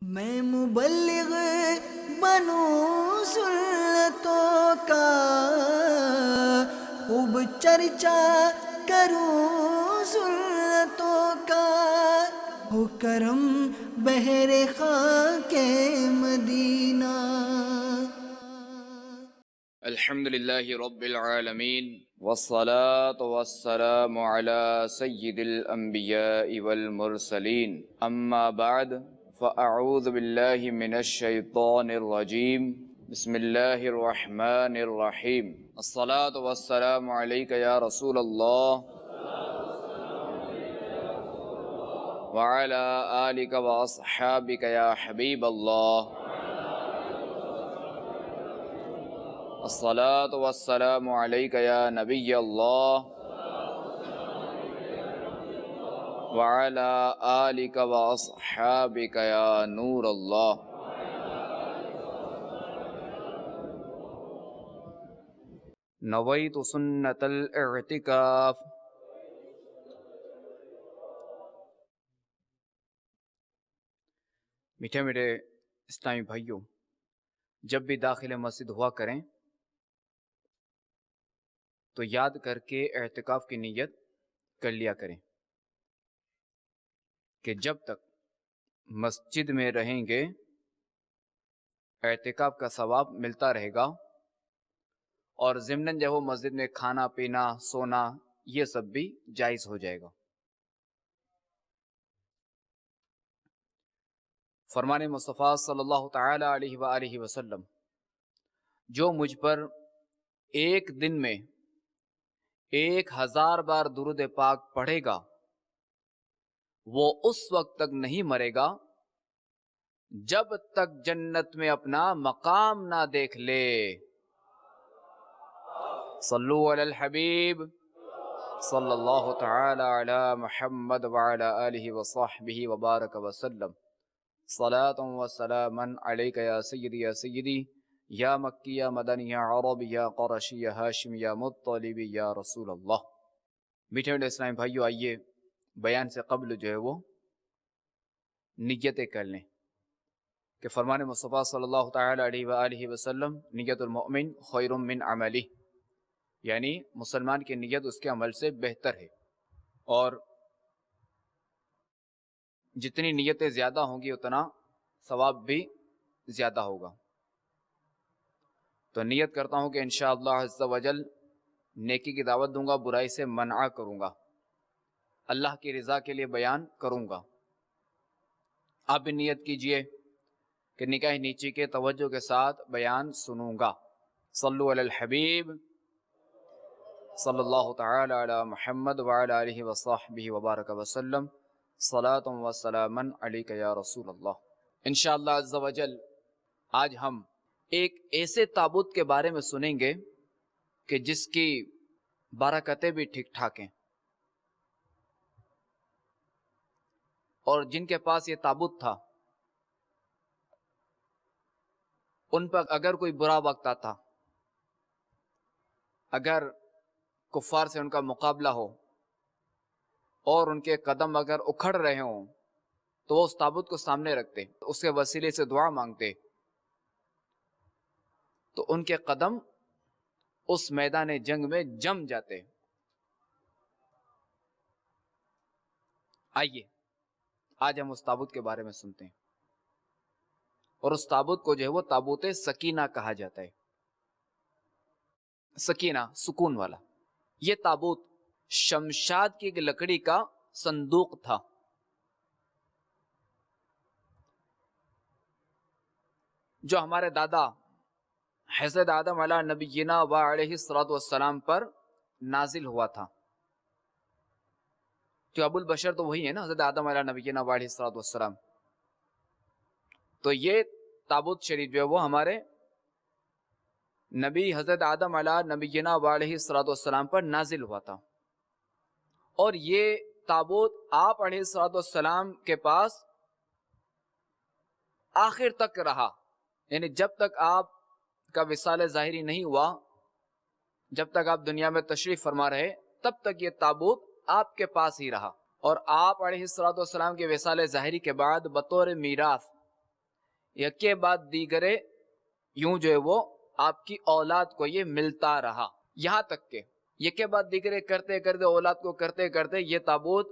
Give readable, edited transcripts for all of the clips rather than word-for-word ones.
میں مبلغ بنوں سنتوں کا، خوب چرچا کروں سنتوں کا، ہو کرم بہر خاک مدینہ۔ الحمد للہ رب العالمین والصلاة والسلام على سید الانبیاء والمرسلین، اما بعد فاعوذ باللہ من الشیطان الرجیم، بسم اللہ الرحمن الرحیم۔ الصلاة والسلام علیک یا رسول اللہ وعلی آلک واصحابک یا حبیب اللہ۔ الصلاة والسلام علیک یا نبی اللہ وعلی آلک واصحابک یا نور اللہ۔ نویت سنت الاعتکاف۔ میٹھے میٹھے اسلامی بھائیوں، جب بھی داخل مسجد ہوا کریں تو یاد کر کے اعتکاف کی نیت کر لیا کریں کہ جب تک مسجد میں رہیں گے اعتکاف کا ثواب ملتا رہے گا، اور ضمناً جب وہ مسجد میں کھانا پینا سونا یہ سب بھی جائز ہو جائے گا۔ فرمان مصطفیٰ صلی اللہ تعالی علیہ وآلہ وسلم، جو مجھ پر ایک دن میں 1000 بار درود پاک پڑھے گا وہ اس وقت تک نہیں مرے گا جب تک جنت میں اپنا مقام نہ دیکھ لے۔ صلو علی الحبیب صلی اللہ تعالی علی محمد وعلی آلہ وصحبہ وبارک وسلم۔ صلاۃ و سلاما علیک یا سیدی یا سیدی، یا مکی یا مدنی یا عربی یا قرشی یا ہاشمی یا مطلبی یا رسول اللہ۔ میٹھے میٹھے اسلامی بھائیو، آئیے بیان سے قبل جو ہے وہ نیتیں کر لیں کہ فرمان مصطفیٰ صلی اللہ تعالی علیہ وآلہ وسلم، نیت المؤمن خیر من عملہ، یعنی مسلمان کی نیت اس کے عمل سے بہتر ہے، اور جتنی نیتیں زیادہ ہوں گی اتنا ثواب بھی زیادہ ہوگا۔ تو نیت کرتا ہوں کہ انشاءاللہ عز و جل نیکی کی دعوت دوں گا، برائی سے منع کروں گا، اللہ کی رضا کے لیے بیان کروں گا۔ آپ بھی نیت کیجئے کہ نکاح نیچی کے توجہ کے ساتھ بیان سنوں گا۔ صلو علی الحبیب صلی اللہ تعالی علی محمد وعلی آلہ وصحبہ وبارک وسلم۔ صلاۃ و سلاما علیک یا رسول اللہ۔ انشاءاللہ عز و جل آج ہم ایک ایسے تابوت کے بارے میں سنیں گے کہ جس کی برکتیں بھی ٹھیک ٹھاک ہیں، اور جن کے پاس یہ تابوت تھا ان پر اگر کوئی برا وقت آتا، اگر کفار سے ان کا مقابلہ ہو اور ان کے قدم اگر اکھڑ رہے ہوں تو وہ اس تابوت کو سامنے رکھتے، اس کے وسیلے سے دعا مانگتے، تو ان کے قدم اس میدان جنگ میں جم جاتے۔ آئیے آج ہم اس تابوت کے بارے میں سنتے ہیں، اور اس تابوت کو جو ہے وہ تابوت سکینہ کہا جاتا ہے۔ سکینہ سکون والا۔ یہ تابوت شمشاد کی ایک لکڑی کا صندوق تھا۔ جو ہمارے دادا حضرت آدم علیہ نبینا و علیہ الصلوۃ والسلام پر نازل ہوا تھا۔ جو ابو البشر تو وہی ہے نا، حضرت آدم علیہ نبینا و علیہ الصلوۃ والسلام۔ تو یہ تابوت شریف جو ہے وہ ہمارے نبی حضرت آدم علیہ نبینا و علیہ الصلوۃ والسلام پر نازل ہوا تھا، اور یہ تابوت آپ علیہ الصلوۃ والسلام کے پاس آخر تک رہا، یعنی جب تک آپ کا وصال ظاہری نہیں ہوا، جب تک آپ دنیا میں تشریف فرما رہے، تب تک یہ تابوت آپ کے پاس ہی رہا، اور آپ علیہ الصلوۃ والسلام کے وصال ظاہری کے بعد بطور میراث یکے بعد دیگرے یوں جو ہے وہ آپ کی اولاد کو یہ ملتا رہا، یہاں تک کہ یکے بعد دیگرے کرتے کرتے اولاد کو کرتے کرتے یہ تابوت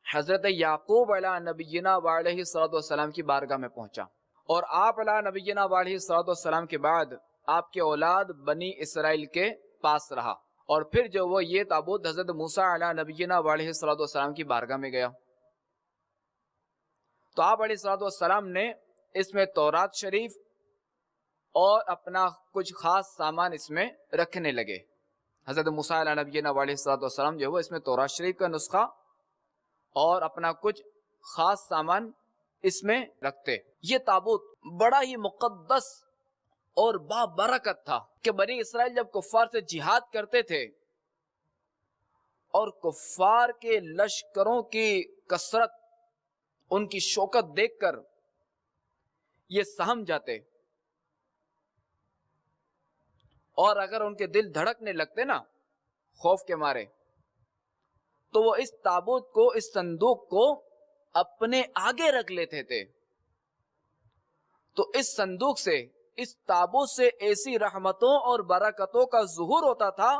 حضرت یعقوب علیہ نبینا وعلیہ الصلوۃ والسلام کی بارگاہ میں پہنچا، اور آپ علیہ نبینا وعلیہ الصلوۃ والسلام کے بعد آپ کے اولاد بنی اسرائیل کے پاس رہا، اور پھر جو وہ یہ تابوت حضرت موسیٰ علیہ نبینا وعلیہ الصلوۃ والسلام کی بارگاہ میں گیا، تو آپ علیہ الصلوۃ والسلام نے اس میں تورات شریف اور اپنا کچھ خاص سامان اس میں رکھنے لگے۔ حضرت موسیٰ علیہ نبینا علیہ الصلوۃ والسلام جو ہے وہ اس میں تورات شریف کا نسخہ اور اپنا کچھ خاص سامان اس میں رکھتے۔ یہ تابوت بڑا ہی مقدس اور بابرکت تھا کہ بنی اسرائیل جب کفار سے جہاد کرتے تھے اور کفار کے لشکروں کی کثرت، ان کی شوکت دیکھ کر یہ سہم جاتے، اور اگر ان کے دل دھڑکنے لگتے نا خوف کے مارے، تو وہ اس تابوت کو، اس صندوق کو اپنے آگے رکھ لیتے تھے۔ تو اس صندوق سے، اس تابوت سے ایسی رحمتوں اور برکتوں کا ظہور ہوتا تھا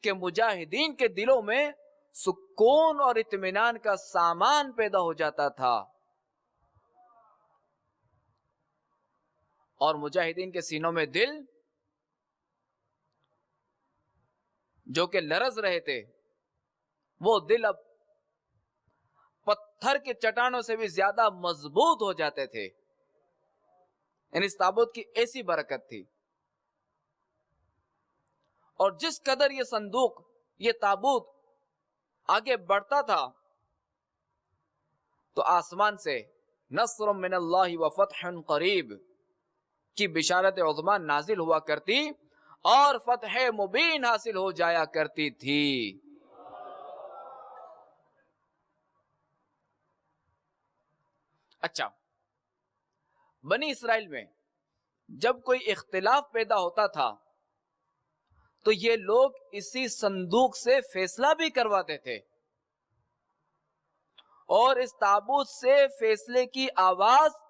کہ مجاہدین کے دلوں میں سکون اور اطمینان کا سامان پیدا ہو جاتا تھا، اور مجاہدین کے سینوں میں دل جو کہ لرز رہے تھے، وہ دل اب پتھر کے چٹانوں سے بھی زیادہ مضبوط ہو جاتے تھے۔ یعنی اس تابوت کی ایسی برکت تھی، اور جس قدر یہ صندوق، یہ تابوت آگے بڑھتا تھا تو آسمان سے نصر من اللہ و فتح قریب کی بشارت عظمی نازل ہوا کرتی اور فتح مبین حاصل ہو جایا کرتی تھی۔ اچھا، بنی اسرائیل میں جب کوئی اختلاف پیدا ہوتا تھا تو یہ لوگ اسی صندوق سے فیصلہ بھی کرواتے تھے، اور اس تابوت سے فیصلے کی آواز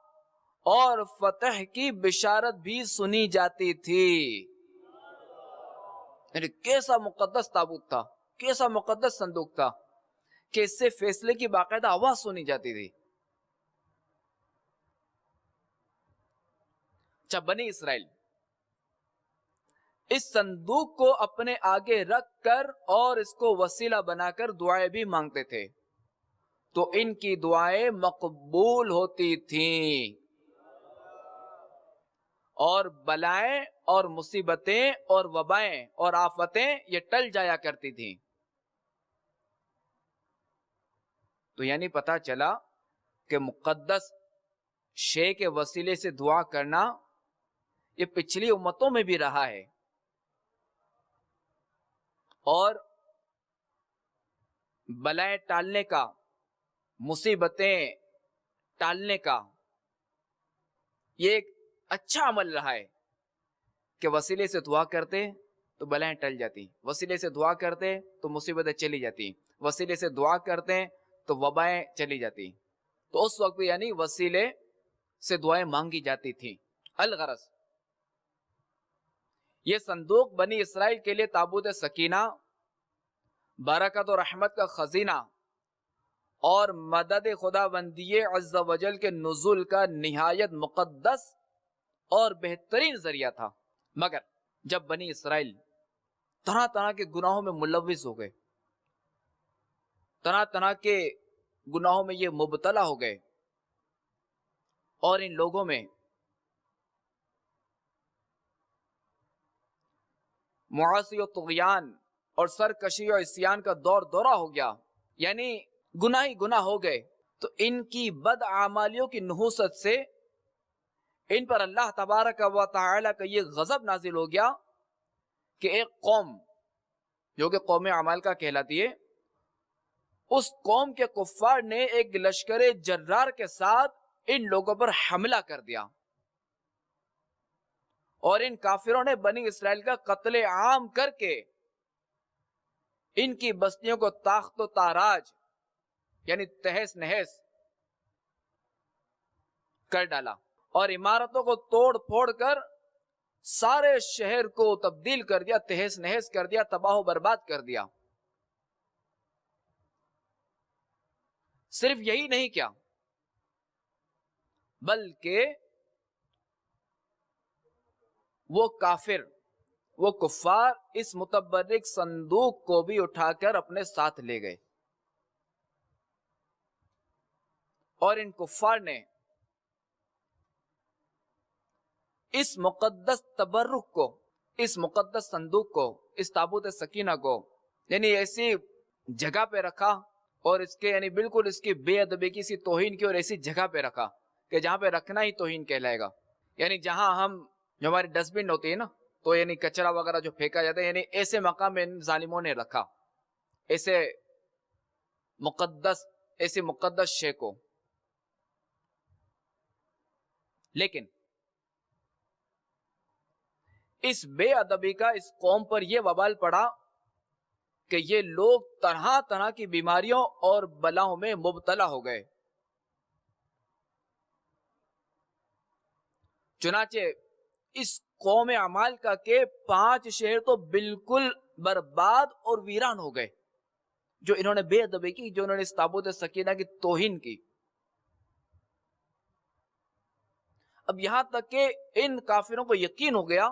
اور فتح کی بشارت بھی سنی جاتی تھی۔ یعنی کیسا مقدس تابوت تھا، کیسا مقدس صندوق تھا کہ اس سے فیصلے کی باقاعدہ آواز سنی جاتی تھی۔ اچھا، بنی اسرائیل اس صندوق کو اپنے آگے رکھ کر اور اس کو وسیلہ بنا کر دعائیں بھی مانگتے تھے، تو ان کی دعائیں مقبول ہوتی تھیں، اور بلائیں اور مصیبتیں اور وبائیں اور آفتیں یہ ٹل جایا کرتی تھیں۔ تو یعنی پتہ چلا کہ مقدس شے کے وسیلے سے دعا کرنا یہ پچھلی امتوں میں بھی رہا ہے، اور بلائیں ٹالنے کا، مصیبتیں ٹالنے کا یہ ایک اچھا عمل رہا ہے کہ وسیلے سے دعا کرتے تو بلائیں ٹل جاتی، وسیلے سے دعا کرتے تو مصیبتیں چلی جاتی، وسیلے سے دعا کرتے تو وبائیں چلی جاتی۔ تو اس وقت بھی یعنی وسیلے سے دعائیں مانگی جاتی تھی۔ الغرض یہ صندوق بنی اسرائیل کے لیے تابوت سکینہ، برکت و رحمت کا خزینہ اور مدد خدا بندی عز و جل کے نزول کا نہایت مقدس اور بہترین ذریعہ تھا۔ مگر جب بنی اسرائیل طرح طرح کے گناہوں میں ملوث ہو گئے، طرح طرح کے گناہوں میں یہ مبتلا ہو گئے، اور ان لوگوں میں معاصی و طغیان اور سرکشی و عصیان کا دور دورہ ہو گیا، یعنی گناہ ہی گناہ ہو گئے، تو ان کی بدعمالیوں کی نحوست سے ان پر اللہ تبارک و تعالی کا یہ غضب نازل ہو گیا کہ ایک قوم جو کہ قوم عمالقہ کہلاتی ہے، اس قوم کے کفار نے ایک لشکر جرار کے ساتھ ان لوگوں پر حملہ کر دیا، اور ان کافروں نے بنی اسرائیل کا قتل عام کر کے ان کی بستیوں کو تاخت و تاراج یعنی تہس نہس کر ڈالا، اور عمارتوں کو توڑ پھوڑ کر سارے شہر کو تبدیل کر دیا، تہس نہس کر دیا، تباہ و برباد کر دیا۔ صرف یہی نہیں کیا، بلکہ وہ کافر، وہ کفار اس متبرک صندوق کو بھی اٹھا کر اپنے ساتھ لے گئے، اور ان کفار نے اس مقدس تبرک کو، اس مقدس صندوق کو، اس تابوت سکینہ کو یعنی ایسی جگہ پہ رکھا، اور اس کے یعنی بالکل اس کی بے ادبی کی، سی توہین کی، اور ایسی جگہ پہ رکھا کہ جہاں پہ رکھنا ہی توہین کہلائے گا۔ یعنی جہاں ہم جو ہماری ڈسٹ بن ہوتی ہے نا، تو یعنی کچرا وغیرہ جو پھینکا جاتا ہے، یعنی ایسے مقام میں ان ظالموں نے رکھا ایسے مقدس شے کو۔ لیکن اس بے ادبی کا اس قوم پر یہ وبال پڑا کہ یہ لوگ طرح طرح کی بیماریوں اور بلاؤں میں مبتلا ہو گئے۔ چنانچہ اس قوم اعمال کا کہ 5 شہر تو بالکل برباد اور ویران ہو گئے، جو انہوں نے بے ادبی کی، جو انہوں نے اس تابوت سکینہ کی توہین کی۔ اب یہاں تک کہ ان کافروں کو یقین ہو گیا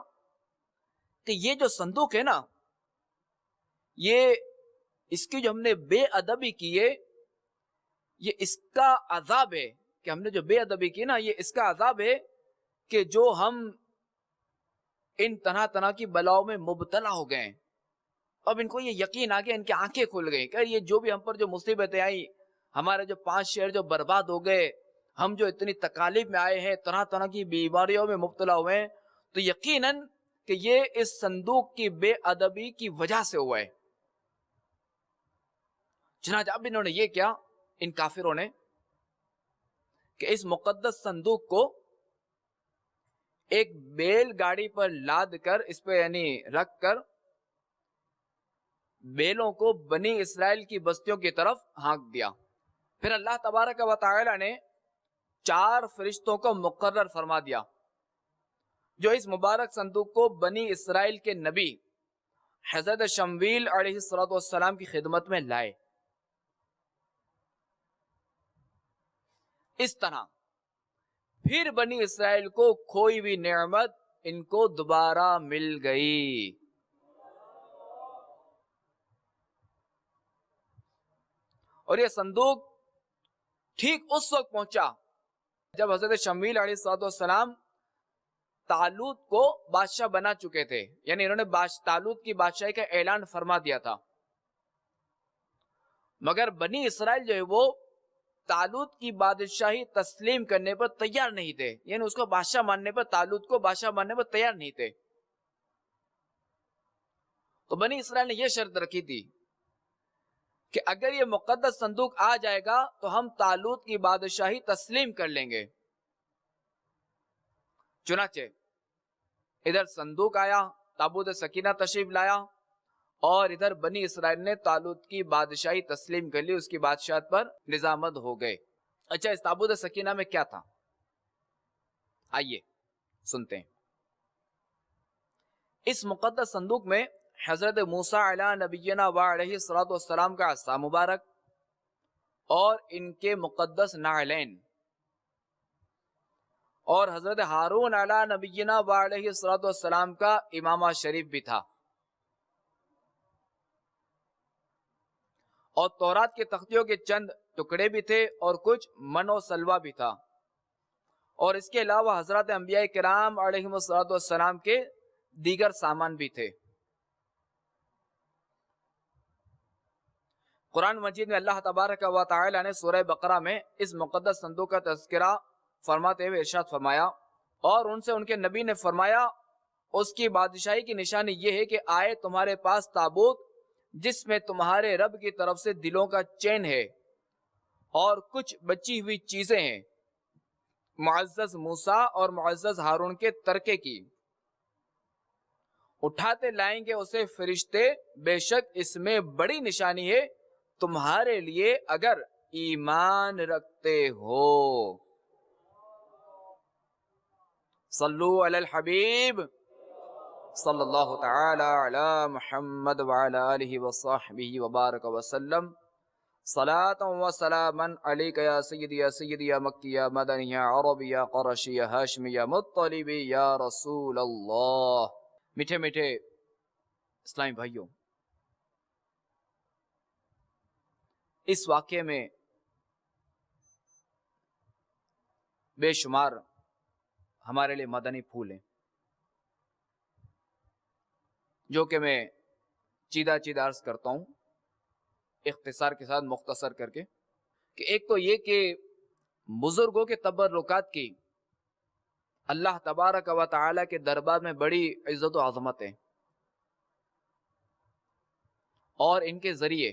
کہ یہ جو صندوق ہے نا، یہ اس کی جو ہم نے بے ادبی کی ہے، یہ اس کا عذاب ہے کہ ہم نے جو بے ادبی کی نا، یہ اس کا عذاب ہے کہ جو ہم ان طرح طرح کی بلاؤں میں مبتلا ہو گئے۔ اب ان کو یہ یقین آ گیا، ان کی آنکھیں کھل گئی کہ یہ جو بھی ہم پر جو مصیبتیں آئی، ہمارے جو 5 شہر جو برباد ہو گئے، ہم جو اتنی تکالیف میں آئے ہیں، طرح طرح کی بیماریوں میں مبتلا ہوئے ہیں، تو یقیناً کہ یہ اس صندوق کی بے ادبی کی وجہ سے ہوا ہے۔ چنانچہ اب انہوں نے یہ کیا، ان کافروں نے، کہ اس مقدس صندوق کو ایک بیل گاڑی پر لاد کر، اس پہ یعنی رکھ کر، بیلوں کو بنی اسرائیل کی بستیوں کی طرف ہانک دیا۔ پھر اللہ تبارک و تعالی نے 4 فرشتوں کو مقرر فرما دیا، جو اس مبارک صندوق کو بنی اسرائیل کے نبی حضرت شمویل علیہ السلام کی خدمت میں لائے۔ اس طرح پھر بنی اسرائیل کو کھوئی ہوئی نعمت ان کو دوبارہ مل گئی۔ اور یہ صندوق ٹھیک اس وقت پہنچا جب حضرت شمویل علیہ السلام طالوت کو بادشاہ بنا چکے تھے، یعنی انہوں نے طالوت کی بادشاہی کا اعلان فرما دیا تھا، مگر بنی اسرائیل جو ہے وہ طالوت کی بادشاہی تسلیم کرنے پر تیار نہیں تھے، یعنی اس کو بادشاہ ماننے پر، طالوت کو بادشاہ ماننے پر تیار نہیں تھے۔ تو بنی اسرائیل نے یہ شرط رکھی تھی کہ اگر یہ مقدس صندوق آ جائے گا تو ہم طالوت کی بادشاہی تسلیم کر لیں گے۔ چنانچہ ادھر صندوق آیا، تابوت سکینہ تشریف لایا، اور ادھر بنی اسرائیل نے طالوت کی بادشاہی تسلیم کر لی، اس کی بادشاہت پر نظامت ہو گئے۔ اچھا، اس تابوت سکینہ میں کیا تھا؟ آئیے سنتے ہیں۔ اس مقدس صندوق میں حضرت موسیٰ علیہ نبینا و علیہ السلام کا عصا مبارک اور ان کے مقدس نعلین، اور حضرت ہارون علیہ نبینا و علیہ السلام کا امامہ شریف بھی تھا، اور تورات کے تختیوں کے چند ٹکڑے بھی تھے، اور کچھ من و سلوہ بھی تھا، اور اس کے علاوہ حضرت انبیاء کرام علیہ السلام کے دیگر سامان بھی تھے۔ قرآن مجید میں اللہ تبارک و تعالی نے سورہ بقرہ میں اس مقدس صندوق کا تذکرہ فرماتے ہوئے ارشاد فرمایا، اور ان سے ان کے نبی نے فرمایا، اس کی بادشاہی کی نشانی یہ ہے کہ آئے تمہارے پاس تابوت جس میں تمہارے رب کی طرف سے دلوں کا چین ہے اور کچھ بچی ہوئی چیزیں ہیں، معزز موسیٰ اور معزز ہارون کے ترکے کی۔ اٹھاتے لائیں گے اسے فرشتے، بے شک اس میں بڑی نشانی ہے تمہارے لیے اگر ایمان رکھتے ہو۔ صلو علی الحبیب صلی اللہ تعالی علی محمد وعلی آلہ وصحبہ وبارک وسلم صلاة و سلاما علیک یا سیدی یا سیدی یا مکی یا مدنی یا عربی یا قرشی یا ہاشمی یا مطلبی یا رسول اللہ۔ میٹھے میٹھے اسلامی بھائیوں، اس واقعے میں بے شمار ہمارے لیے مدنی پھول ہیں، جو کہ میں چیدہ عرض کرتا ہوں اختصار کے ساتھ، مختصر کر کے، کہ ایک تو یہ کہ بزرگوں کے تبرکات کی اللہ تبارک و تعالی کے دربار میں بڑی عزت و عظمت ہے، اور ان کے ذریعے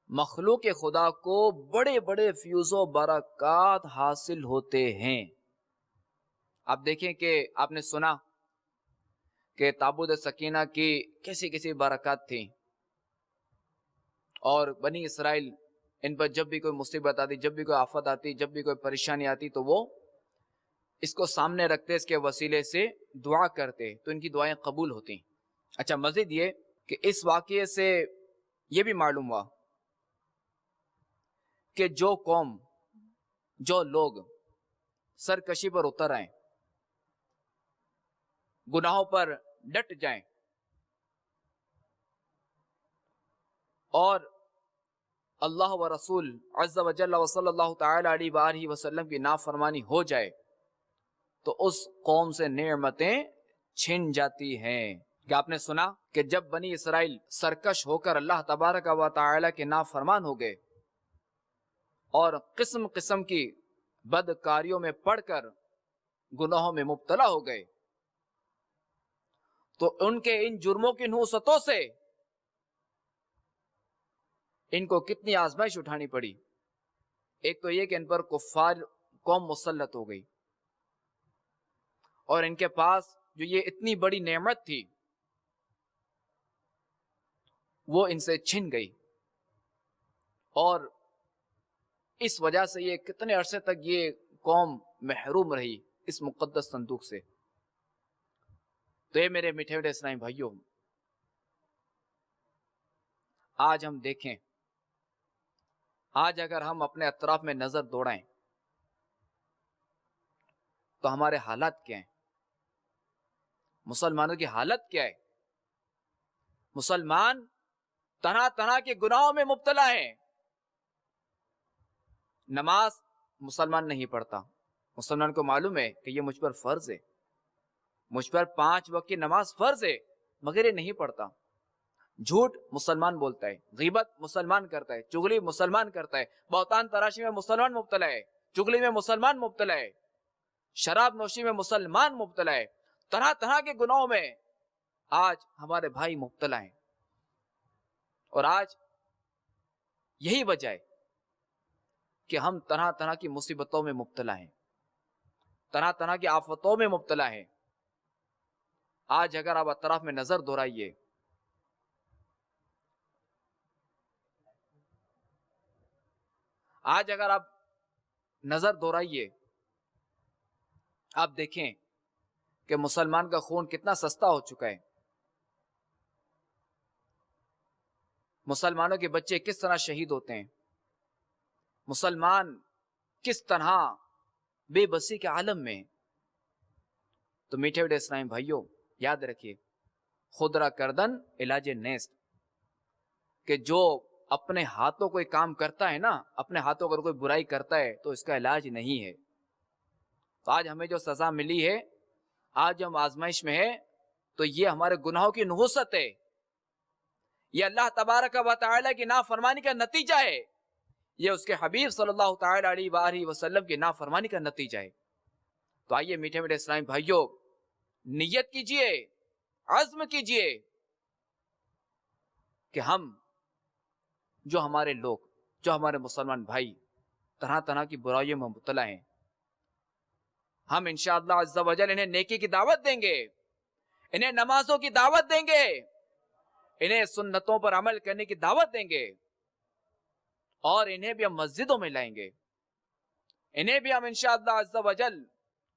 مخلوق خدا کو بڑے بڑے فیوز و برکات حاصل ہوتے ہیں۔ آپ دیکھیں کہ آپ نے سنا کہ تابوت سکینہ کی کیسی کیسی برکات تھیں، اور بنی اسرائیل ان پر جب بھی کوئی مصیبت آتی، جب بھی کوئی آفت آتی، جب بھی کوئی پریشانی آتی تو وہ اس کو سامنے رکھتے، اس کے وسیلے سے دعا کرتے تو ان کی دعائیں قبول ہوتی۔ اچھا، مزید یہ کہ اس واقعے سے یہ بھی معلوم ہوا کہ جو قوم، جو لوگ سرکشی پر اتر آئیں، گناہوں پر ڈٹ جائیں اور اللہ و رسول عز و جل و صلی اللہ تعالی علیہ وآلہ وسلم کی نافرمانی ہو جائے تو اس قوم سے نعمتیں چھن جاتی ہیں۔ کہ آپ نے سنا کہ جب بنی اسرائیل سرکش ہو کر اللہ تبارک و تعالی کے نافرمان ہو گئے اور قسم قسم کی بدکاریوں میں پڑ کر گناہوں میں مبتلا ہو گئے تو ان کے ان جرموں کی نحوستوں سے ان کو کتنی آزمائش اٹھانی پڑی۔ ایک تو یہ کہ ان پر کفار قوم مسلط ہو گئی، اور ان کے پاس جو یہ اتنی بڑی نعمت تھی وہ ان سے چھن گئی، اور اس وجہ سے یہ کتنے عرصے تک یہ قوم محروم رہی اس مقدس صندوق سے۔ تو یہ میرے میٹھے میٹھے اسلامی بھائیوں، آج ہم دیکھیں، آج اگر ہم اپنے اطراف میں نظر دوڑائیں تو ہمارے حالات کیا ہیں؟ مسلمانوں کی حالت کیا ہے؟ مسلمان طرح طرح کے گناہوں میں مبتلا ہیں۔ نماز مسلمان نہیں پڑھتا، مسلمان کو معلوم ہے کہ یہ مجھ پر فرض ہے، مجھ پر 5 وقت کی نماز فرض ہے، مگر یہ نہیں پڑھتا۔ جھوٹ مسلمان بولتا ہے، غیبت مسلمان کرتا ہے، چغلی مسلمان کرتا ہے، بہتان تراشی میں مسلمان مبتلا ہے، چغلی میں مسلمان مبتلا ہے، شراب نوشی میں مسلمان مبتلا ہے، طرح طرح کے گناہوں میں آج ہمارے بھائی مبتلا ہیں۔ اور آج یہی وجہ ہے کہ ہم طرح طرح کی مصیبتوں میں مبتلا ہیں، طرح طرح کی آفتوں میں مبتلا ہیں۔ آج اگر آپ اطراف میں نظر دہرائیے، آج اگر آپ نظر دہرائیے، آپ دیکھیں کہ مسلمان کا خون کتنا سستا ہو چکا ہے، مسلمانوں کے بچے کس طرح شہید ہوتے ہیں، مسلمان کس طرح بے بسی کے عالم میں۔ تو میٹھے میٹھے اسلامی بھائیوں، یاد رکھیے، خودرا کردن علاج نیست، کہ جو اپنے ہاتھوں کوئی کام کرتا ہے نا، اپنے ہاتھوں اگر کوئی برائی کرتا ہے تو اس کا علاج نہیں ہے۔ تو آج ہمیں جو سزا ملی ہے، آج ہم آزمائش میں ہے، تو یہ ہمارے گناہوں کی نحوست ہے، یہ اللہ تبارک و تعالی کی نافرمانی کا نتیجہ ہے، یہ اس کے حبیب صلی اللہ تعالی علیہ وآلہ وسلم کی نافرمانی کا نتیجہ ہے۔ تو آئیے میٹھے میٹھے اسلامی بھائیوں، نیت کیجئے، عزم کیجئے کہ ہم، جو ہمارے لوگ، جو ہمارے مسلمان بھائی طرح طرح کی برائیوں میں مبتلا ہیں، ہم انشاءاللہ عز و جل انہیں نیکی کی دعوت دیں گے، انہیں نمازوں کی دعوت دیں گے، انہیں سنتوں پر عمل کرنے کی دعوت دیں گے، اور انہیں بھی ہم مسجدوں میں لائیں گے، انہیں بھی ہم انشاءاللہ عز و جل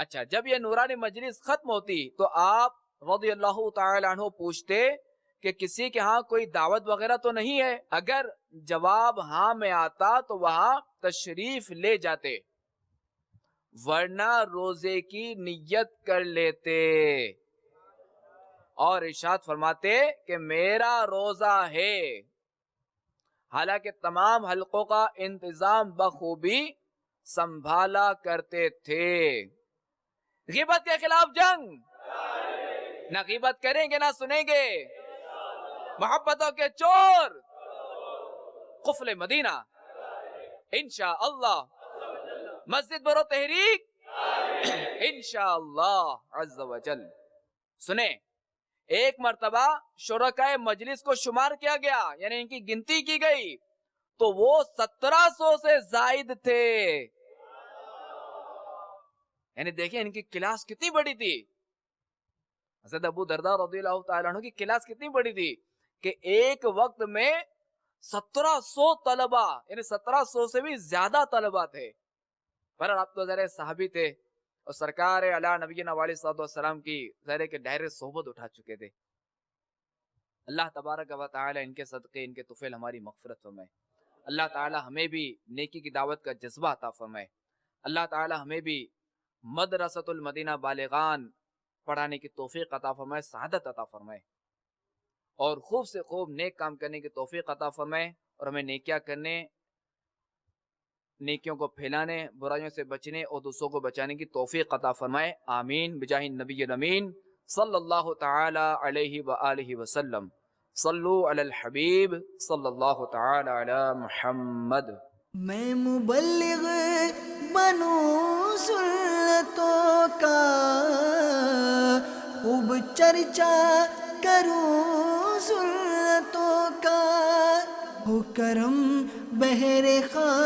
اچھا، جب یہ نورانی مجلس ختم ہوتی تو آپ رضی اللہ تعالی عنہ پوچھتے کہ کسی کے ہاں کوئی دعوت وغیرہ تو نہیں ہے؟ اگر جواب ہاں میں آتا تو وہاں تشریف لے جاتے، ورنہ روزے کی نیت کر لیتے اور ارشاد فرماتے کہ میرا روزہ ہے۔ حالانکہ تمام حلقوں کا انتظام بخوبی سنبھالا کرتے تھے۔ غیبت کے خلاف جنگ، نہ غیبت کریں گے نہ سنیں گے، محبتوں کے چور قفل مدینہ انشاءاللہ، مسجد برو تحریک انشاءاللہ عز و جل۔ سنیں، ایک مرتبہ شرکائے مجلس کو شمار کیا گیا، یعنی ان کی گنتی کی گئی تو وہ 1700 سے زائد تھے۔ یعنی دیکھیں ان کی کلاس کتنی بڑی تھی، حضرت ابو درداء رضی اللہ تعالیٰ عنہ کی کلاس کتنی بڑی تھی کہ ایک وقت میں 1700 طلبہ، یعنی 1700 سے بھی زیادہ طلبہ تھے۔ پر آپ تو ذرا صحابی تھے اور سرکار علی نبینا علیہ الصلوۃ والسلام کی ذرا کے دائرے صحبت اٹھا چکے تھے۔ اللہ تبارک و تعالی ان کے صدقے، ان کے طفیل ہماری مغفرت فرمائے۔ اللہ تعالی ہمیں بھی نیکی کی دعوت کا جذبہ عطا فرمائے۔ اللہ تعالی ہمیں بھی مدرسۃ المدینہ بالغان پڑھانے کی توفیق عطا فرمائے، سعادت عطا فرمائے، اور خوب سے خوب نیک کام کرنے کی توفیق عطا فرمائے، اور ہمیں نیکیاں کرنے، نیکیوں کو پھیلانے، برائیوں سے بچنے اور دوسروں کو بچانے کی توفیق عطا فرمائے، آمین بجاہ النبی الامین صلی اللہ تعالی علیہ وآلہ وسلم۔ صلو علی الحبیب صلی اللہ تعالی علی محمد۔ میں مبلغ بنوں سنتوں کا، خوب چرچا کروں سنتوں کا، ہو کرم بہر خواہ